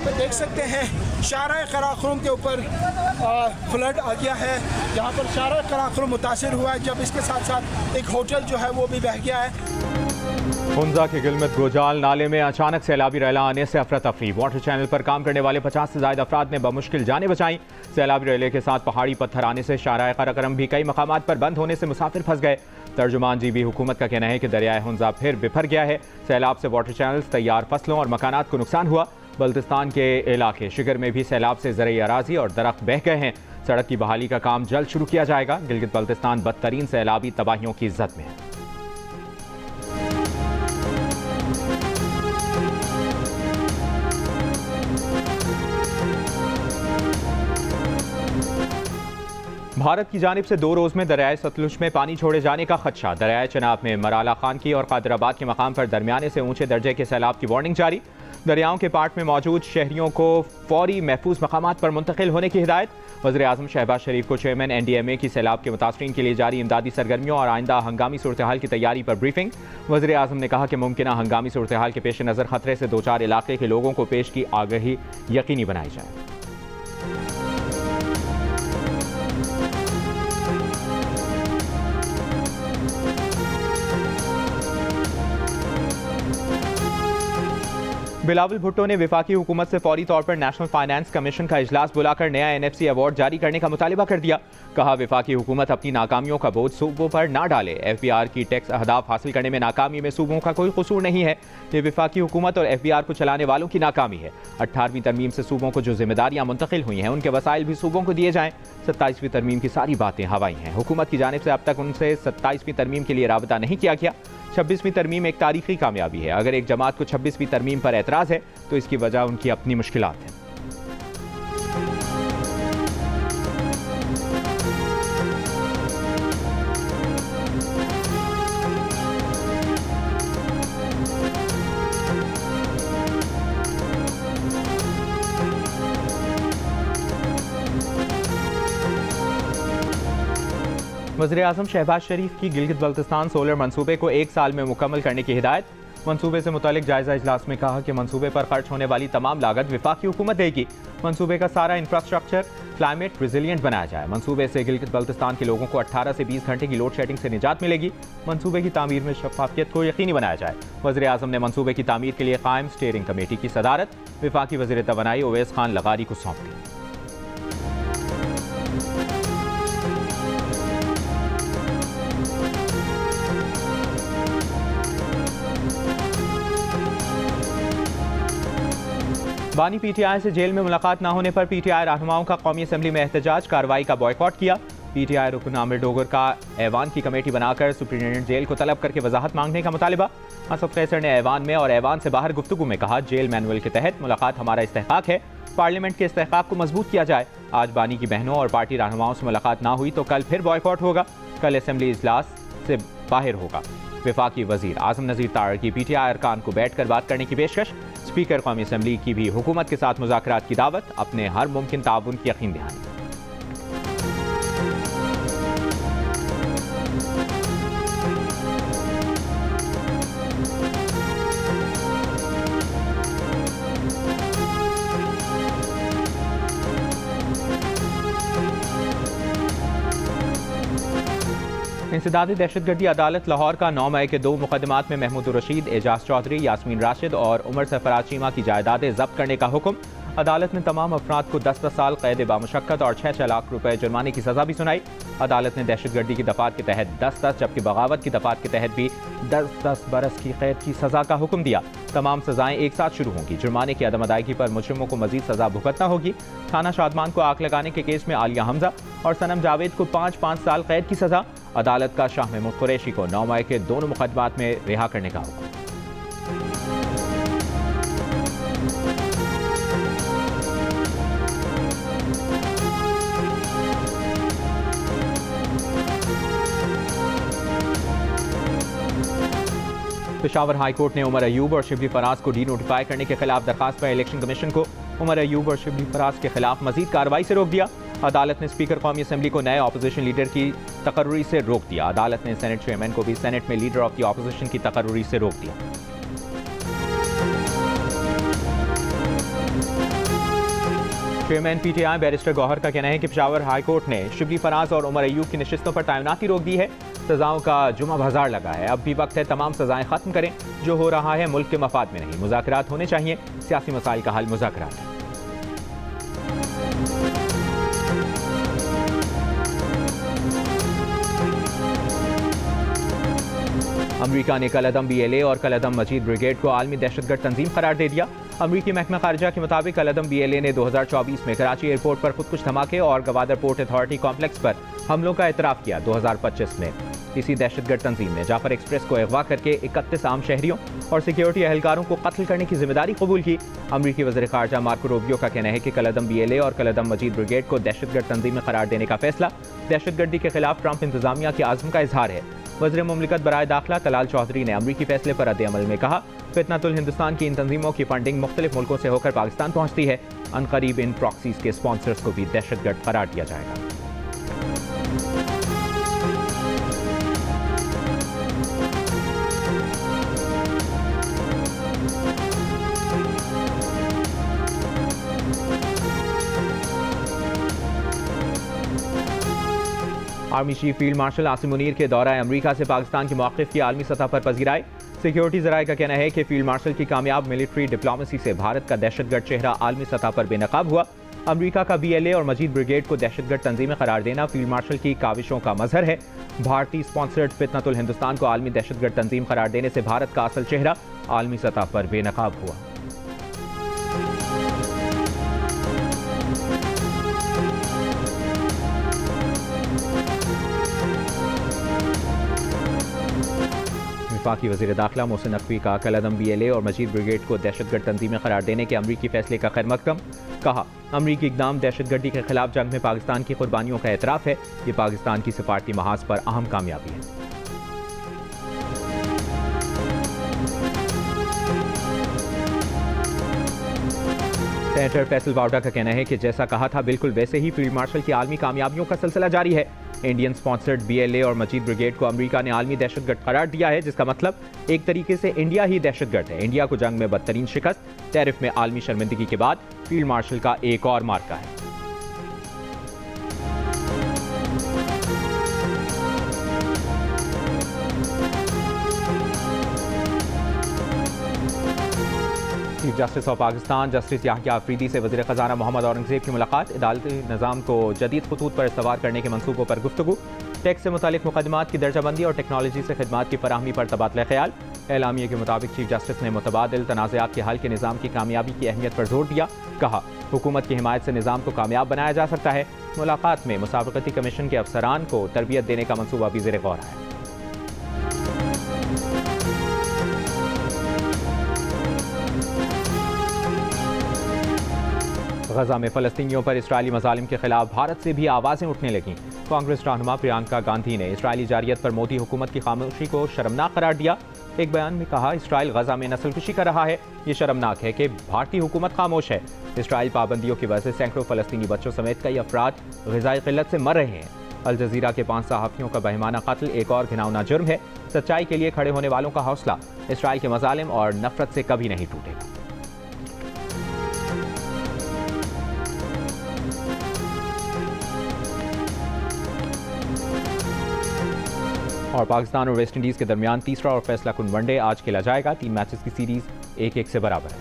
पे देख सकते हैं शाहराह कराखुरम के ऊपर फ्लड आ गया है। यहाँ पर शाहराह कराखुरम मुतासिर हुआ है, जब इसके साथ साथ एक होटल जो है वो भी बह गया है। हुंजा के गिलमत गोजाल नाले में अचानक सैलाबी रैला आने से अफरा तफरी। वाटर चैनल पर काम करने वाले 50 से ज्यादा अफराद ने बमुश्किल जानें बचाई। सैलाबी रैले के साथ पहाड़ी पत्थर आने से शाहराह कराकरम भी कई मकामात पर बंद होने से मुसाफिर फंस गए। तर्जुमान जीबी हुकूमत का कहना है कि दरियाए हुंजा फिर बिफर गया है। सैलाब से वाटर चैनल्स, तैयार फसलों और मकानात को नुकसान हुआ। बल्तिस्तान के इलाके शिगर में भी सैलाब से ज़रई अराजी और दरख्त बह गए हैं। सड़क की बहाली का काम जल्द शुरू किया जाएगा। गिलगित बल्तिस्तान बदतरीन सैलाबी तबाहियों की जद में है। भारत की जानिब से 2 रोज में दरियाए सतलुज में पानी छोड़े जाने का खदशा। दरियाए चनाब में मराला खान की और कादराबाद के मकाम पर दरमियाने से ऊंचे दर्जे के सैलाब की वार्निंग जारी। दरियाओं के पाट में मौजूद शहरियों को फौरी महफूज मकामात पर मुंतकिल होने की हिदायत। वज़ीर-ए-आज़म शहबाज शरीफ को चेयरमैन NDMA की सैलाब के मुतासरीन के लिए जारी इमदादी सरगर्मियों और आइंदा हंगामी सूरत हाल की तैयारी पर ब्रीफिंग। वज़ीर-ए-आज़म ने कहा कि मुमकिना हंगामी सूरत हाल के पेश नज़र खतरे से 2-4 इलाके के लोगों को पेश की आगाही यकीनी बनाई जाए। बिलावल भुट्टो ने वफाकी हुकूमत से फौरी तौर पर नेशनल फाइनेंस कमीशन का इजलास बुलाकर नया NFC अवार्ड जारी करने का मुतालिबा कर दिया। कहा वफाकी हुकूमत अपनी नाकामियों का बोझ सूबों पर ना डाले। FBR की टैक्स अहदाफ हासिल करने में नाकामी में सूबों का कोई कसूर नहीं है। ये वफाकी हुकूमत और FBR को चलाने वालों की नाकामी है। 18वीं तरमीम से सूबों को जो जिम्मेदारियां मुंतकिल हुई हैं उनके वसाइल भी सूबों को दिए जाएं। 27वीं तरमीम की सारी बातें हवाई हैं। हुकूमत की जानिब से अब तक उनसे 27वीं तरमीम के लिए राबता नहीं किया गया। 26वीं तरमीम एक तारीखी कामयाबी है। अगर एक जमात को 26वीं तरमीम पर एतराज़ है तो इसकी वजह उनकी अपनी मुश्किलात हैं। वज़ीर-ए-आज़म शहबाज शरीफ की गिलगित बल्तिस्तान सोलर मंसूबे को 1 साल में मुकम्मल करने की हिदायत। मंसूबे से मुतालिक जायजा इजलास में कहा कि मंसूबे पर खर्च होने वाली तमाम लागत वफाकी हुकूमत देगी। मंसूबे का सारा इंफ्रास्ट्रक्चर क्लाइमेट रेजिलियंट बनाया जाए। मंसूबे से गिलगित बल्तिस्तान के लोगों को 18 से 20 घंटे की लोड शेडिंग से निजात मिलेगी। मंसूबे की तामीर में शफाफियत को यकीनी बनाया जाए। वज़ीर-ए-आज़म ने मंसूबे की तामीर के लिए कायम स्टीयरिंग कमेटी की सदारत वफाकी वज़ीर तवानाई ओवैस खान लगारी को सौंप दी। बानी PTI से जेल में मुलाकात न होने पर PTI रहनुमाओं का कौमी असम्बली में एहतजाज, कार्रवाई का बॉयकॉट किया। PTI रुकन आमिर डोगर का ऐवान की कमेटी बनाकर सुप्रीटेंडेंट जेल को तलब करके वजाहत मांगने का मुतालिबा। असद कैसर ने ऐवान में और ऐवान से बाहर गुफ्तगू में कहा, जेल मैनुअल के तहत मुलाकात हमारा इस्तेहकाक है। पार्लियामेंट के इस्तेहकाक को मजबूत किया जाए। आज बानी की बहनों और पार्टी रहनुमाओं से मुलाकात ना हुई तो कल फिर बॉयकॉट होगा। कल असम्बली इजलास से बाहर होगा। वफाकी वजीर आजम नज़ीर तार की PTI अरकान को बैठकर बात करने की पेशकश। स्पीकर कौमी असम्बली की भी हुकूमत के साथ मुज़ाकरात की दावत। अपने हर मुमकिन ताउन की यकीन दहानी। इंसदादी दहशतगर्दी अदालत लाहौर का 9 मई के 2 मुकदमात में महमूद रशीद, एजाज चौधरी, यास्मीन राशिद और उमर सरफराज चीमा की जायदादें जब्त करने का हुक्म। अदालत ने तमाम अफराद को 10-10 साल कैद बामुशक्कत और 6-6 लाख रुपए जुर्माने की सजा भी सुनाई। अदालत ने दहशतगर्दी की दफात के तहत 10-10 जबकि बगावत की दफात के तहत भी 10-10 बरस की कैद की सजा का हुक्म दिया। तमाम सजाएं एक साथ शुरू होंगी। जुर्माने की अदम अदायगी पर मुजरिमों को मजीद सजा भुगतना होगी। थाना शादमान को आग लगाने के केस में आलिया हमजा और सनम जावेद को 5-5 साल कैद की सजा। अदालत का शाह महमूद कुरैशी को 9 मई के दोनों मुकदमात में रिहा करने का हुक्म। पेशावर हाई कोर्ट ने उमर अयूब और शिबली फराज को डी नोटिफाई करने के खिलाफ दरखास्त पर इलेक्शन कमीशन को उमर अयूब और शिबली फराज के खिलाफ मजीद कार्रवाई से रोक दिया। अदालत ने स्पीकर कौमी असम्बली को नए अपोजिशन लीडर की तकर्रुरी से रोक दिया। अदालत ने सेनेट चेयरमैन को भी सेनेट में लीडर ऑफ द अपोजिशन की तकर्रुरी से रोक दिया। चेयरमैन PTI बैरिस्टर गौहर का कहना है कि पेशावर हाई कोर्ट ने शिबली फराज और उमर अयूब की नशिस्तों पर तैनाती रोक दी है। सजाओं का जुमा बाजार लगा है। अब भी वक्त है तमाम सजाएं खत्म करें। जो हो रहा है मुल्क के मफाद में नहीं। मुज़ाकरात होने चाहिए। सियासी मसाइल का हल मुज़ाकरात है। अमरीका ने कलअदम BLA और कलअदम मजीद ब्रिगेड को आलमी दहशतगर्द तंजीम करार दे दिया। अमरीकी महकमा खारिजा के मुताबिक कलअदम BLA ने 2024 में कराची एयरपोर्ट पर खुदकुश धमाके और गवादर पोर्ट अथॉरिटी कॉम्प्लेक्स पर हमलों का एतराफ़ किया। 2025 में इसी दहशतगर्द तंजीम ने जाफर एक्सप्रेस को अगवा करके 31 आम शहरियों और सिक्योरिटी एहलकारों को कत्ल करने की जिम्मेदारी कबूल की। अमरीकी वज़ीर ख़ारिजा मार्को रूबियो का कहना है कि कलअदम BLA और कलअदम मजीद ब्रिगेड को दहशतगर्द तंजीम में करार देने का फैसला दहशतगर्दी के खिलाफ ट्रंप इंतजामिया के आज़म का इजहार है। वज़ीर मुमलिकत बराए दाखिला तलाल चौधरी ने अमरीकी फैसले पर रद्द-ए-अमल में कहा, फितनतुल हिंदुस्तान की इन तंजीमों की फंडिंग मुख्तलिफ मुल्कों से होकर पाकिस्तान पहुंचती है। अनकरीब इन प्रॉक्सीज के स्पॉन्सर्स को भी दहशतगर्द करार दिया जाएगा। Army chief field marshal Asim Munir के दौरा अमरीका से पाकिस्तान के मौक़िफ़ की आलमी सतह पर पज़ीराई। सिक्योरिटी ज़राए का कहना है कि फील्ड मार्शल की कामयाब मिलिट्री डिप्लोमेसी से भारत का दहशतगर्द चेहरा आलमी सतह पर बेनकाब हुआ। अमरीका का BLA और मजीद ब्रिगेड को दहशतगर्द तंजीमें करार देना फील्ड मार्शल की काविशों का मजहर है। भारतीय स्पॉन्सर्ड फितनतुल हिंदुस्तान को आलमी दहशतगर्द तंजीम करार देने से भारत का असल चेहरा आलमी सतह पर बेनकाब हुआ। वफाकी वज़ीर दाखिला मोहसिन नकवी का कलअदम BLA और मजीद ब्रिगेड को दहशतगर्द तंजीमें करार देने के अमरीकी फैसले का खैर मकदम। कहा, अमरीकी इक़दाम दहशतगर्दी के खिलाफ जंग में पाकिस्तान की कुर्बानियों का एतराफ़ है। ये पाकिस्तान की सिफारती महाज पर अहम कामयाबी है। सेनेटर फैसल बावडा का कहना है कि जैसा कहा था बिल्कुल वैसे ही फील्ड मार्शल की आलमी कामयाबियों का सिलसिला जारी है। इंडियन स्पॉन्सर्ड BLA और मजीद ब्रिगेड को अमेरिका ने आलमी दहशतगर्द करार दिया है, जिसका मतलब एक तरीके से इंडिया ही दहशतगर्द है। इंडिया को जंग में बदतरीन शिकस्त, टैरिफ में आलमी शर्मिंदगी के बाद फील्ड मार्शल का एक और मार्का है। Chief justice of Pakistan justice Yahya Afridi से वज़ीर ख़जाना मोहम्मद औरंगज़ेब की मुलाकात। अदालती निज़ाम को जदीद खतूत पर इस्तवार करने के मंसूबों पर गुफ्तगू। टैक्स से मुतालिक मुकदमात की दर्जाबंदी और टेक्नोलॉजी से खिदमात की फराहमी पर तबादला ख्याल। एलामिया के मुताबिक चीफ जस्टिस ने मुतबादिल तनाज़ात के हल के निज़ाम की कामयाबी की अहमियत पर जोर दिया। कहा, हुकूमत की हिमायत से निज़ाम को कामयाब बनाया जा सकता है। मुलाकात में मुसाबकती कमीशन के अफसरान को तरबियत देने का मंसूबा भी ज़ेर गौर है। गजा में फ़लस्तीनियों पर इसराइली मज़ालिम के खिलाफ भारत से भी आवाज़ें उठने लगीं। कांग्रेस रहनुमा प्रियंका गांधी ने इसराइली जारियत पर मोदी हुकूमत की खामोशी को शर्मनाक करार दिया। एक बयान में कहा, इसराइल गजा में नस्लकुशी कर रहा है। ये शर्मनाक है कि भारतीय हुकूमत खामोश है। इसराइल पाबंदियों की वजह से सैकड़ों फ़लस्तीनी बच्चों समेत कई अफराद ग़िज़ाई क़िल्लत से मर रहे हैं। अल जज़ीरा के 5 सहाफ़ियों का बहिमाना कत्ल एक और घिनौना जुर्म है। सच्चाई के लिए खड़े होने वालों का हौसला इसराइल के मज़ालिम और नफरत से कभी नहीं टूटेगा। और पाकिस्तान और वेस्ट इंडीज़ के दरमियान तीसरा और फैसला कुन वनडे आज खेला जाएगा। 3 मैचेस की सीरीज 1-1 से बराबर है।